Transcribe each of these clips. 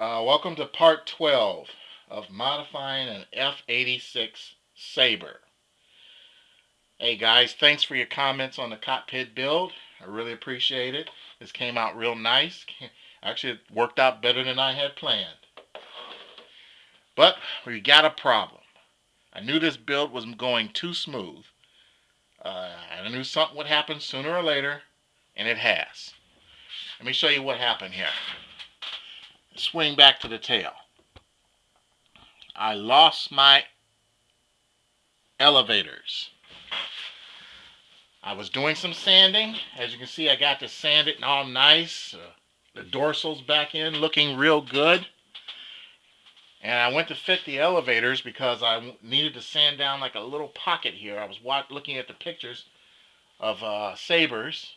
Welcome to part 12 of modifying an F-86 Sabre. Hey guys, thanks for your comments on the cockpit build. I really appreciate it. This came out real nice. Actually, it worked out better than I had planned. But we got a problem. I knew this build was going too smooth. I knew something would happen sooner or later, and it has. Let me show you what happened here. Swing back to the tail. I lost my elevators. I was doing some sanding. As you can see, I got to sand it all nice. The dorsal's back in, looking real good. And I went to fit the elevators because I needed to sand down like a little pocket here. I was looking at the pictures of Sabres,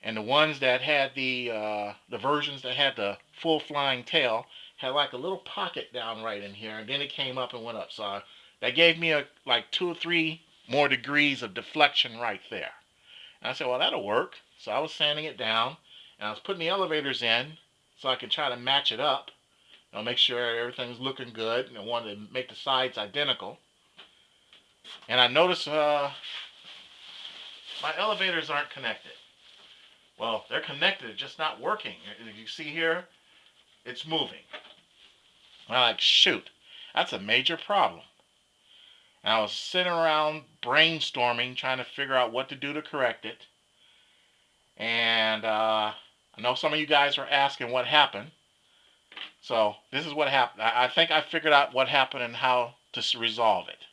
and the ones that had the versions that had the full flying tail had like a little pocket down right in here, and then it came up and went up. So that gave me like 2 or 3 more degrees of deflection right there. And I said, well, that'll work. So I was sanding it down, and I was putting the elevators in so I could try to match it up. Make sure everything's looking good, and I wanted to make the sides identical. And I noticed my elevators aren't connected. Well, they're connected, it's just not working. As you see here, it's moving. And I'm like, shoot, that's a major problem. And I was sitting around brainstorming, trying to figure out what to do to correct it. And I know some of you guys are asking what happened. So this is what happened. I think I figured out what happened and how to resolve it.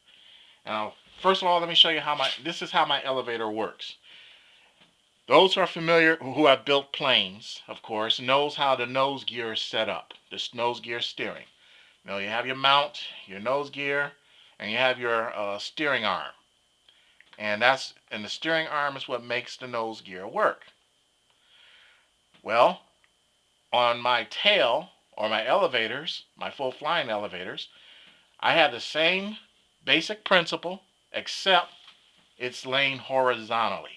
Now, first of all, let me show you this is how my elevator works. Those who are familiar, who have built planes, of course, knows how the nose gear is set up. This nose gear steering. You have your mount, your nose gear, and you have your steering arm. And the steering arm is what makes the nose gear work. Well, on my tail, or my elevators, my full flying elevators, I have the same basic principle, except it's laying horizontally.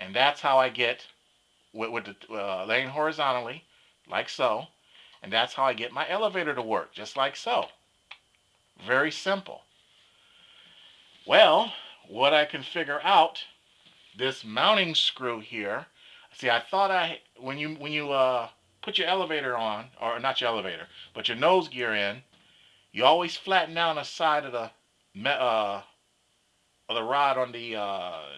And that's how I get, with the laying horizontally, like so, and that's how I get my elevator to work, just like so. Very simple. Well, what I can figure out, this mounting screw here, see, I thought when you put your elevator on, or not your elevator, but your nose gear in, you always flatten down the side of the rod on the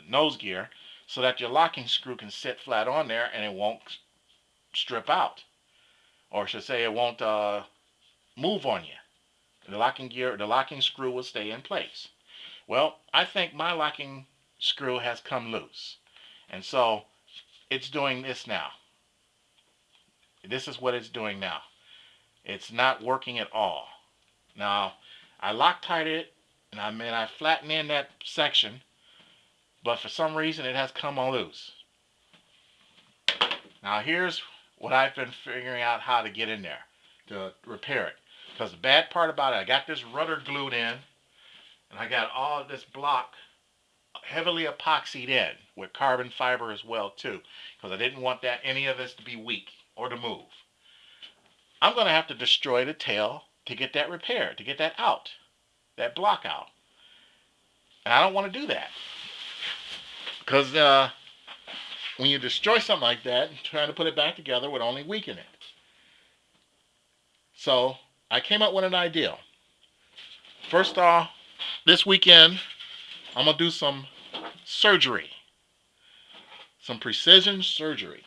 nose gear so that your locking screw can sit flat on there and it won't strip out. Or I should say it won't move on you. The locking screw will stay in place. Well, I think my locking screw has come loose. And so it's doing this now. This is what it's doing now. It's not working at all. Now, I Loctited it, and I flattened in that section, but for some reason it has come loose. Now here's what I've been figuring out how to get in there to repair it. Because the bad part about it, I got this rudder glued in, and I got all of this block heavily epoxied in with carbon fiber as well too, because I didn't want any of this to be weak or to move. I'm going to have to destroy the tail to get that repaired, to get that out, that block out. And I don't want to do that, because when you destroy something like that, trying to put it back together would only weaken it. So I came up with an idea. First off, this weekend, I'm going to do some surgery, some precision surgery.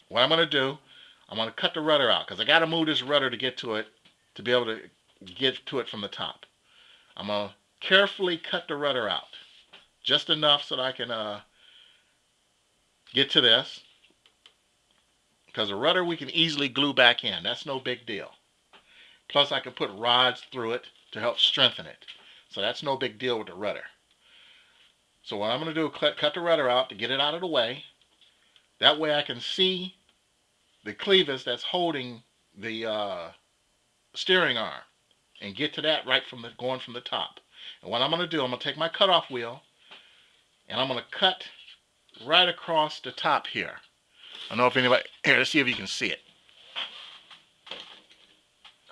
What I'm going to do, I'm going to cut the rudder out, because I got to move this rudder to get to it, to be able to get to it from the top. I'm going to carefully cut the rudder out, just enough so that I can get to this, because the rudder we can easily glue back in. That's no big deal. Plus I can put rods through it to help strengthen it. So that's no big deal with the rudder. So what I'm going to do is cut the rudder out to get it out of the way. That way I can see the clevis that's holding the steering arm and get to that right from going from the top. And what I'm going to do, I'm going to take my cutoff wheel and I'm going to cut right across the top here. I don't know if anybody, here, let's see if you can see it.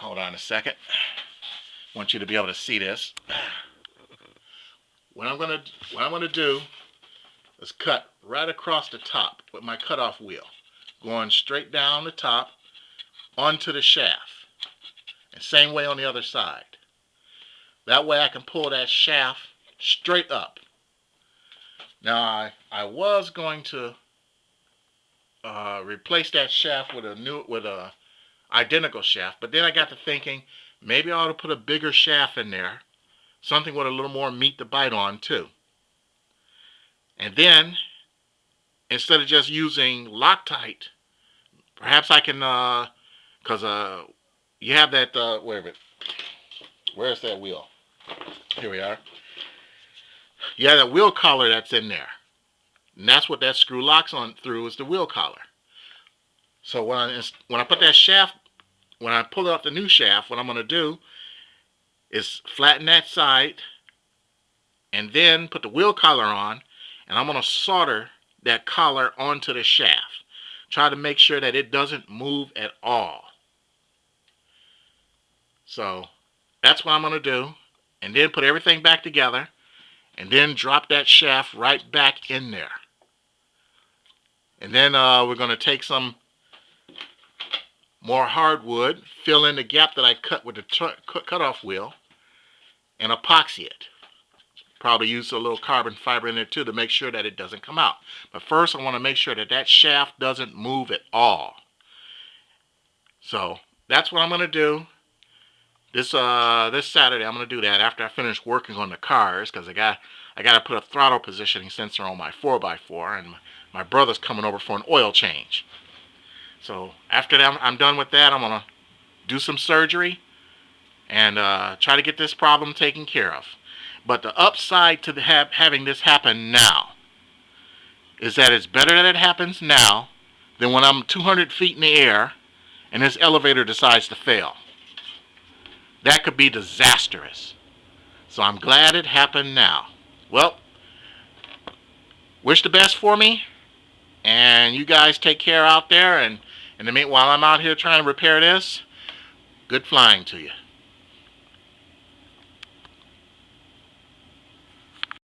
Hold on a second. I want you to be able to see this. What I'm gonna do is cut right across the top with my cutoff wheel, going straight down the top onto the shaft, and same way on the other side. That way I can pull that shaft straight up. Now I was going to replace that shaft with a identical shaft, but then I got to thinking maybe I ought to put a bigger shaft in there, something with a little more meat to bite on too. And then instead of just using Loctite, perhaps I can, because you have that, where's that wheel? Here we are. You have that wheel collar that's in there. And that's what that screw locks on through, is the wheel collar. So when I put that shaft, when I pull up the new shaft, what I'm going to do is flatten that side and then put the wheel collar on, and I'm going to solder that collar onto the shaft. Try to make sure that it doesn't move at all. So that's what I'm going to do, and then put everything back together, and then drop that shaft right back in there. And then we're going to take some more hardwood, fill in the gap that I cut with the cutoff wheel, and epoxy it. Probably use a little carbon fiber in there too to make sure that it doesn't come out. But first I want to make sure that that shaft doesn't move at all. So that's what I'm going to do. This Saturday I'm going to do that after I finish working on the cars, because I got to put a throttle positioning sensor on my 4x4, and my brother's coming over for an oil change. So after that, I'm done with that, I'm going to do some surgery and try to get this problem taken care of. But the upside to having this happen now is that it's better that it happens now than when I'm 200 feet in the air and this elevator decides to fail. That could be disastrous. So I'm glad it happened now. Well, wish the best for me, and you guys take care out there, and in the meanwhile I'm out here trying to repair this, good flying to you.